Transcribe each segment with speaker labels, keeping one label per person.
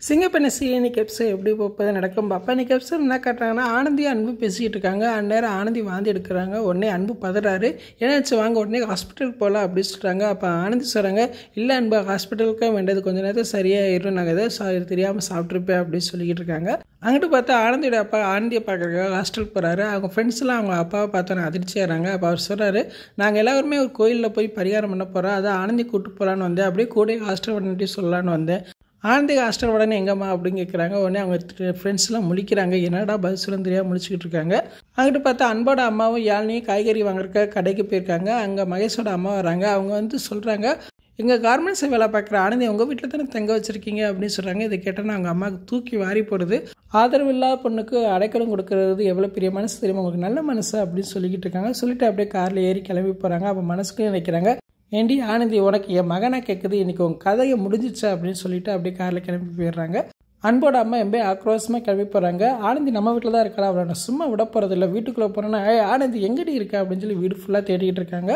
Speaker 1: சிங்கப்பெண்ணை சீனிக்கு episode எப்படி போப்பது நடக்கும் பாப்பா. இன்றைக்கி எபிசோட் என்ன காட்டுறாங்கன்னா, ஆனந்தி அன்பு பேசிக்கிட்டு இருக்காங்க. அந்நேரம் ஆனந்தி வாந்தி எடுக்கிறாங்க. உடனே அன்பு பதறாரு. ஏன்னாச்சு வாங்க உடனே ஹாஸ்பிட்டலுக்கு போகலாம் அப்படின்னு சொல்கிறாங்க. அப்போ ஆனந்தி சொல்கிறாங்க, இல்லை அன்பு ஹாஸ்பிட்டலுக்கு வேண்டியது கொஞ்சம் நேரத்தில் சரியாயிடும், நாங்கள் எதாவது தெரியாமல் சாப்பிட்ருப்பேன் அப்படின்னு சொல்லிக்கிட்டு இருக்காங்க. அங்கிட்டு பார்த்தா ஆனந்தியோட அப்பா ஆனந்தியை பார்க்குறதுக்காக ஹாஸ்டலுக்கு போகிறாரு. அவங்க ஃப்ரெண்ட்ஸ்லாம் அவங்க அப்பாவை பார்த்தோன்னா அதிர்ச்சியாகிறாங்க. அப்போ அவர் சொல்கிறாரு, நாங்கள் எல்லாருமே ஒரு கோயிலில் போய் பரிகாரம் பண்ண போகிறோம், அதை ஆனந்தி கூப்பிட்டு போகலான்னு வந்தேன், அப்படியே கூட ஹாஸ்டல் பண்ணிட்டு சொல்லலான்னு வந்தேன். ஆனந்தி ஹாஸ்டல் உடனே எங்கம்மா அப்படின்னு கேட்குறாங்க. உடனே அவங்க ஃப்ரெண்ட்ஸ்லாம் முழிக்கிறாங்க. என்னடா பதில் சொல்ல தெரியாமல் முழிச்சிக்கிட்டு இருக்காங்க. அங்கிட்டு பார்த்தா அன்போட அம்மாவும் யாழ்னியும் காய்கறி வாங்குறக்க கடைக்கு போயிருக்காங்க. அங்கே மகேஷோட அம்மா வராங்க. அவங்க சொல்கிறாங்க, எங்கள் கார்மெண்ட்ஸை வேலை பார்க்குற ஆனந்தி உங்கள் வீட்டில் தானே தங்க வச்சுருக்கீங்க அப்படின்னு சொல்கிறாங்க. இதை கேட்டோன்னா அவங்க அம்மாவுக்கு தூக்கி வாரி போடுது. ஆதரவு இல்லாத பொண்ணுக்கு அடைக்கலம் கொடுக்கறது எவ்வளோ பெரிய மனசு தெரியுமா, உங்களுக்கு நல்ல மனசு அப்படின்னு சொல்லிக்கிட்டு இருக்காங்க. சொல்லிட்டு அப்படியே காரில் ஏறி கிளம்பி போகிறாங்க. அப்போ மனசுக்குள்ளே நினைக்கிறாங்க, ஏண்டி ஆனந்தி உனக்கு என் மகனா கேட்குது, இன்றைக்கி உங்கள் கதையை முடிஞ்சிச்சா அப்படின்னு சொல்லிட்டு அப்படியே காரில் கிளம்பி போயிடுறாங்க. அன்போட அம்மா எம்பே ஆக்ரோஷமாக கிளம்பி போகிறாங்க. ஆனந்தி நம்ம வீட்டில் தான் இருக்கா, அவளை நான் சும்மா விட போகிறதில்ல, வீட்டுக்குள்ளே போகிறேன்னா ஆனந்தி எங்கடி இருக்கா அப்படின்னு சொல்லி வீடு ஃபுல்லாக தேடிக்கிட்டு இருக்காங்க.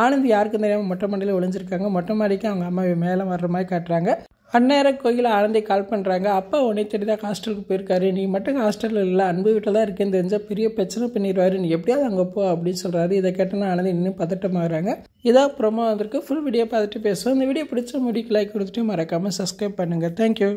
Speaker 1: ஆனந்தி யாருக்கும் தெரியாமல் மொட்டை மாடியில் ஒளிஞ்சிருக்காங்க. மொட்டை மாடிக்கு அவங்க அம்மா மேலே வர்ற மாதிரி காட்டுறாங்க. அந்நேரம் கோயிலில் ஆனந்தி கால் பண்ணுறாங்க. அப்பா உன்னை தேடி தான் ஹாஸ்டலுக்கு போயிருக்காரு, நீ மட்டும் ஹாஸ்டலில் இல்லை அன்பு வீட்டில் தான் இருக்கேன்னு தெரிஞ்சால் பெரிய பிரச்சனை பண்ணிடுவாரு, நீ எப்படியாவது அங்கே போ அப்படின்னு சொல்கிறாரு. இதை கேட்டோன்னா ஆனந்தி இன்னும் பதட்டமாகறாங்க. இதாக ப்ரோமோ வந்திருக்கு. ஃபுல் வீடியோ பார்த்துட்டு பேசுவோம். இந்த வீடியோ பிடிச்ச முடிக்கு லைக் கொடுத்துட்டு மறக்காமல் சப்ஸ்கிரைப் பண்ணுங்கள். தேங்க்யூ.